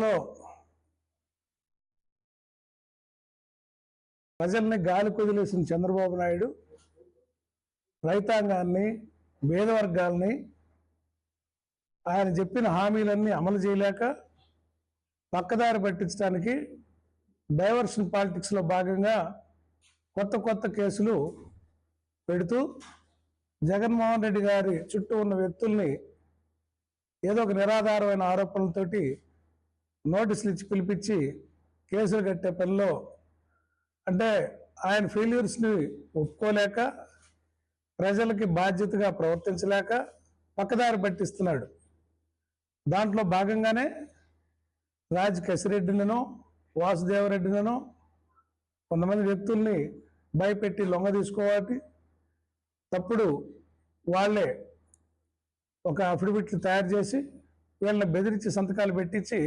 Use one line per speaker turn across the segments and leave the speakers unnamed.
రాష్ట్రంలో ప్రజల్ని గాలి కుదిలేసిన చంద్రబాబు నాయుడు రైతాంగాన్ని, పేద వర్గాల్ని ఆయన చెప్పిన హామీలన్నీ అమలు చేయలేక పక్కదారి పట్టించడానికి డైవర్షన్ పాలిటిక్స్లో భాగంగా కొత్త కేసులు పెడుతూ జగన్మోహన్ రెడ్డి గారి చుట్టూ ఉన్న వ్యక్తుల్ని ఏదో ఒక నిరాధారమైన ఆరోపణలతోటి నోటీసులు ఇచ్చి పిలిపించి కేసులు కట్టే పనిలో, అంటే ఆయన ఫెయిల్యూర్స్ని ఒప్పుకోలేక ప్రజలకి బాధ్యతగా ప్రవర్తించలేక పక్కదారి పట్టిస్తున్నాడు. దాంట్లో భాగంగానే రాజ్ కసిరెడ్డినో వాసుదేవరెడ్డినో కొంతమంది వ్యక్తుల్ని భయపెట్టి లొంగ తీసుకోవాలి, తప్పుడు వాళ్ళే ఒక అఫిడవిట్లు తయారు చేసి వీళ్ళని బెదిరించి సంతకాలు పెట్టించి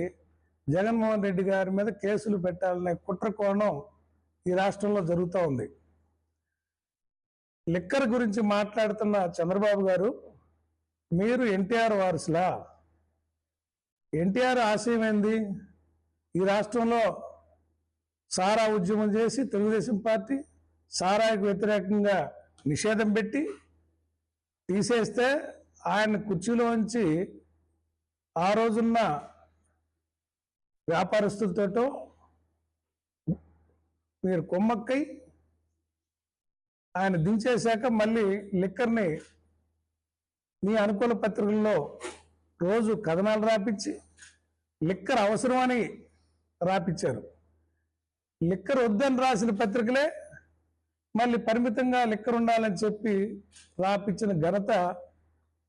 జగన్మోహన్ రెడ్డి గారి మీద కేసులు పెట్టాలనే కుట్ర కోణం ఈ రాష్ట్రంలో జరుగుతూ ఉంది. లిక్కర్ గురించి మాట్లాడుతున్న చంద్రబాబు గారు, మీరు ఎన్టీఆర్ వారసులా? ఎన్టీఆర్ ఆశయం ఏంది? ఈ రాష్ట్రంలో సారా ఉద్యమం చేసి తెలుగుదేశం పార్టీ సారాకు వ్యతిరేకంగా నిషేధం పెట్టి తీసేస్తే ఆయన కుర్చీలోంచి ఆ రోజున్న వ్యాపారస్తులతోటో మీరు కొమ్మక్కై ఆయన దించేశాక మళ్ళీ లిక్కర్ని మీ అనుకూల పత్రికల్లో రోజు కథనాలు రాపించి లిక్కర్ అవసరమని రాపించారు. లిక్కర్ వద్దని రాసిన పత్రికలే మళ్ళీ పరిమితంగా లిక్కర్ ఉండాలని చెప్పి రాపించిన ఘనత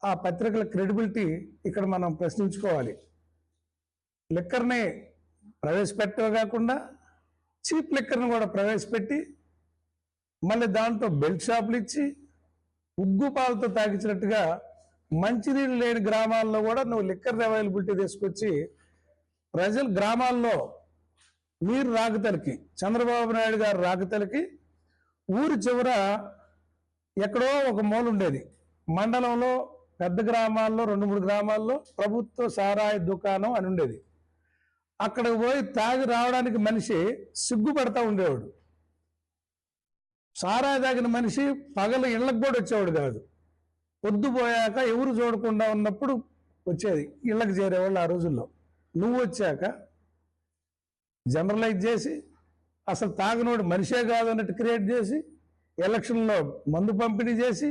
ఆ పత్రికల క్రెడిబిలిటీ ఇక్కడ మనం ప్రశ్నించుకోవాలి. లిక్కర్ని ప్రవేశపెట్టమే కాకుండా చీప్ లిక్కర్ని కూడా ప్రవేశపెట్టి మళ్ళీ దాంట్లో బెల్ట్ షాపులు ఇచ్చి ఉగ్గు పాలతో తాగించినట్టుగా మంచినీళ్ళు లేని గ్రామాల్లో కూడా నువ్వు లిక్కర్ అవైలబిలిటీ తీసుకొచ్చి ప్రజలు గ్రామాల్లో నీరు రాకతలకి, చంద్రబాబు నాయుడు గారు రాకతలకి ఊరి చివర ఎక్కడో ఒక మూల ఉండేది. మండలంలో పెద్ద గ్రామాల్లో 2-3 గ్రామాల్లో ప్రభుత్వ సారాయి దుకాణం అని ఉండేది. అక్కడికి పోయి తాగి రావడానికి మనిషి సిగ్గుపడతా ఉండేవాడు. సారాయి తాగిన మనిషి పగల ఇళ్లకు కూడా వచ్చేవాడు కాదు. పొద్దుపోయాక ఎవరు చూడకుండా ఉన్నప్పుడు వచ్చేది, ఇళ్లకు చేరేవాళ్ళు ఆ రోజుల్లో. నువ్వు వచ్చాక జనరలైజ్ చేసి అసలు తాగినోడు మనిషే కాదు అన్నట్టు క్రియేట్ చేసి ఎలక్షన్లో మందు పంపిణీ చేసి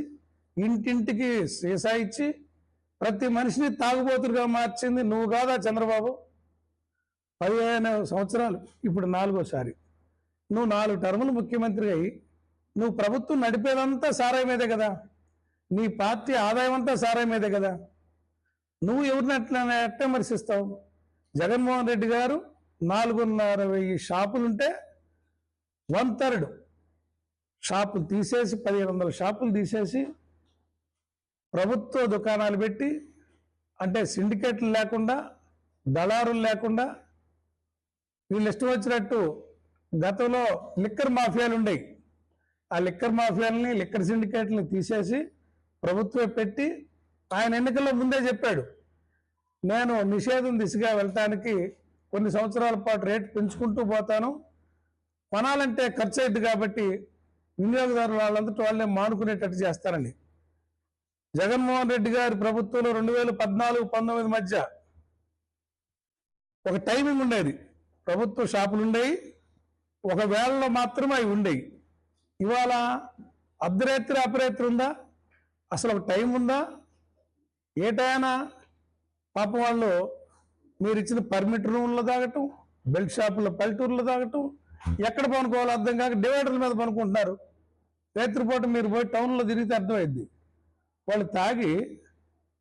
ఇంటింటికి సీసా ఇచ్చి ప్రతి మనిషిని తాగుబోతులుగా మార్చింది నువ్వు కాదా చంద్రబాబు? 15 సంవత్సరాలు, ఇప్పుడు 4వసారి. నువ్వు 4 టర్ములు ముఖ్యమంత్రి అయ్యి నువ్వు ప్రభుత్వం నడిపేదంతా సారాయి మీదే కదా, నీ పార్టీ ఆదాయం అంతా సారాయి మీదే కదా. నువ్వు ఎవరిని ఎట్లా విమర్శిస్తావు? జగన్మోహన్ రెడ్డి గారు 4,500 షాపులుంటే 1/3 షాపులు తీసేసి 1,500 షాపులు తీసేసి ప్రభుత్వ దుకాణాలు పెట్టి, అంటే సిండికేట్లు లేకుండా, దళారులు లేకుండా, వీళ్ళు ఇష్టం వచ్చినట్టు గతంలో లిక్కర్ మాఫియాలు ఉండేవి. ఆ లిక్కర్ మాఫియాలని, లిక్కర్ సిండికేట్లని తీసేసి ప్రభుత్వం పెట్టి ఆయన ఎన్నికల్లో ముందే చెప్పాడు, నేను నిషేధం దిశగా వెళ్ళటానికి కొన్ని సంవత్సరాల పాటు రేటు పెంచుకుంటూ పోతాను, కొనాలంటే ఖర్చు అయింది కాబట్టి వినియోగదారులు వాళ్ళంతటి వాళ్ళే మానుకునేటట్టు చేస్తారని. జగన్మోహన్ రెడ్డి గారి ప్రభుత్వంలో 2014-19 మధ్య ఒక టైమింగ్ ఉండేది. ప్రభుత్వ షాపులు ఉండేవి, ఒక వేళలో మాత్రమే అవి ఉండేవి. ఇవాళ అర్ధరాత్రి అపరాత్రి ఉందా? అసలు ఒక టైం ఉందా? ఏ టైనా పాపం వాళ్ళు మీరు ఇచ్చిన పర్మిట్ రూమ్లో తాగటం, బెల్ట్ షాపుల్లో పల్లెటూరులో తాగటం, ఎక్కడ పనుకోవాలో అర్థం కాక డివైడర్ల మీద పనుకుంటున్నారు. రాత్రిపూట మీరు పోయి టౌన్లో తిరిగితే అర్థమైద్ది. వాళ్ళు తాగి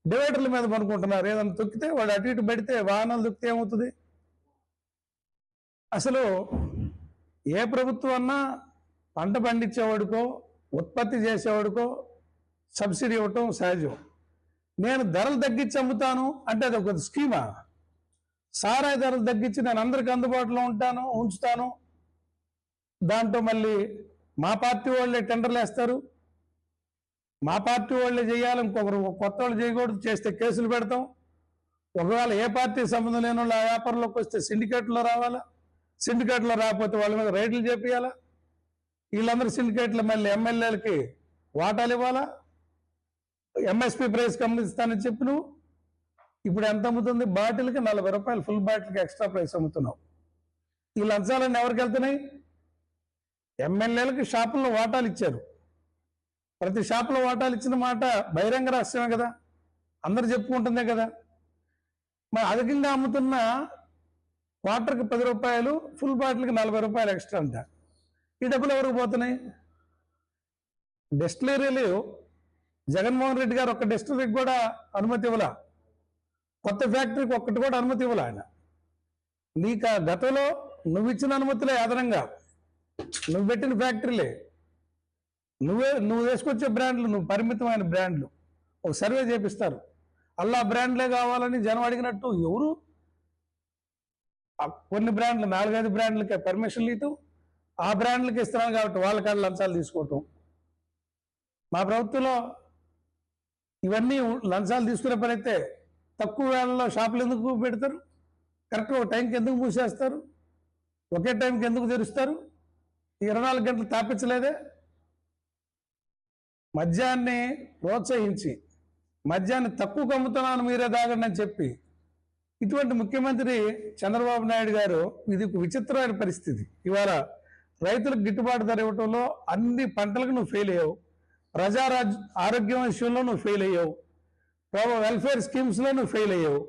డివైడర్ల మీద పనుకుంటున్నారు. ఏదైనా తొక్కితే వాడు అటు ఇటు పెడితే వాహనాలు తొక్కితే ఏమవుతుంది? అసలు ఏ ప్రభుత్వం అన్నా పంట పండించేవాడికో ఉత్పత్తి చేసేవాడికో సబ్సిడీ ఇవ్వటం సహజం. నేను ధరలు తగ్గించి అమ్ముతాను అంటే అది ఒక స్కీమా? సారాయి ధరలు తగ్గించి నేను అందరికి అందుబాటులో ఉంచుతాను, దాంట్లో మళ్ళీ మా పార్టీ వాళ్ళే టెండర్లు వేస్తారు, మా పార్టీ వాళ్ళే చేయాలి, ఇంకొకరు కొత్త వాళ్ళు చేయకూడదు, చేస్తే కేసులు పెడతాం, ఒకవేళ ఏ పార్టీ సంబంధం లేని వాళ్ళు ఆ వ్యాపారంలోకి వస్తే సిండికేట్లో రావాలా, సిండికేట్లో రాకపోతే వాళ్ళ మీద రైడ్లు చేపియాలా, వీళ్ళందరూ సిండికేట్లు మళ్ళీ ఎమ్మెల్యేలకి వాటాలు ఇవ్వాలా, ఎంఎస్పీ ప్రైస్ కమ్మిస్తానని చెప్పి నువ్వు ఇప్పుడు ఎంత అమ్ముతుంది? బాటిల్కి 40 రూపాయలు, ఫుల్ బాటిల్కి ఎక్స్ట్రా ప్రైస్ అమ్ముతున్నావు. ఈ లంచాలన్నీ ఎవరికి వెళ్తున్నాయి? ఎమ్మెల్యేలకి షాపుల్లో వాటాలు ఇచ్చారు. ప్రతి షాపులో వాటాలు ఇచ్చిన మాట బహిరంగ రహస్యమే కదా, అందరు చెప్పుకుంటుందే కదా. మరి అధికంగా అమ్ముతున్న క్వార్టర్కి 10 రూపాయలు, ఫుల్ బాటిల్కి 40 రూపాయలు ఎక్స్ట్రా అంట. ఈ డబ్బులు ఎవరికి పోతున్నాయి? డిస్టిలరీలు జగన్మోహన్ రెడ్డి గారు ఒక్క డిస్టిలరీకి కూడా అనుమతి ఇవ్వాల, కొత్త ఫ్యాక్టరీకి ఒక్కటి కూడా అనుమతి ఇవ్వాల ఆయన. నీకు గతంలో నువ్వు ఇచ్చిన అనుమతులే అదనంగా, నువ్వు పెట్టిన ఫ్యాక్టరీలే, నువ్వు వేసుకొచ్చే బ్రాండ్లు, నువ్వు పరిమితమైన బ్రాండ్లు ఒక సర్వే చేపిస్తారు, అల్లా బ్రాండ్లే కావాలని జనం అడిగినట్టు ఎవరు కొన్ని బ్రాండ్లు 4-5 బ్రాండ్లకి పర్మిషన్లు ఇవ్వటం, ఆ బ్రాండ్లకి ఇస్తున్నాను కాబట్టి వాళ్ళ కాడ లంచాలు తీసుకోవటం. మా ప్రభుత్వంలో ఇవన్నీ లంచాలు తీసుకునే పని అయితే తక్కువ వేళల్లో షాపులు ఎందుకు పెడతారు? కరెక్ట్గా ఒక టైంకి ఎందుకు మూసేస్తారు? ఒకే టైంకి ఎందుకు తెరుస్తారు? 24 గంటలు తాపించలేదే? మద్యాన్ని ప్రోత్సహించి మద్యాన్ని తక్కువ అమ్ముతున్నాను మీరే తాగండి అని చెప్పి ఇటువంటి ముఖ్యమంత్రి చంద్రబాబు నాయుడు గారు, ఇది ఒక విచిత్రమైన పరిస్థితి. ఇవాళ రైతులకు గిట్టుబాటు ధర ఇవ్వటంలో అన్ని పంటలకు నువ్వు ఫెయిల్ అయ్యావు, ఆరోగ్యం విషయంలో నువ్వు ఫెయిల్ అయ్యావు, వెల్ఫేర్ స్కీమ్స్లో నువ్వు ఫెయిల్ అయ్యావు.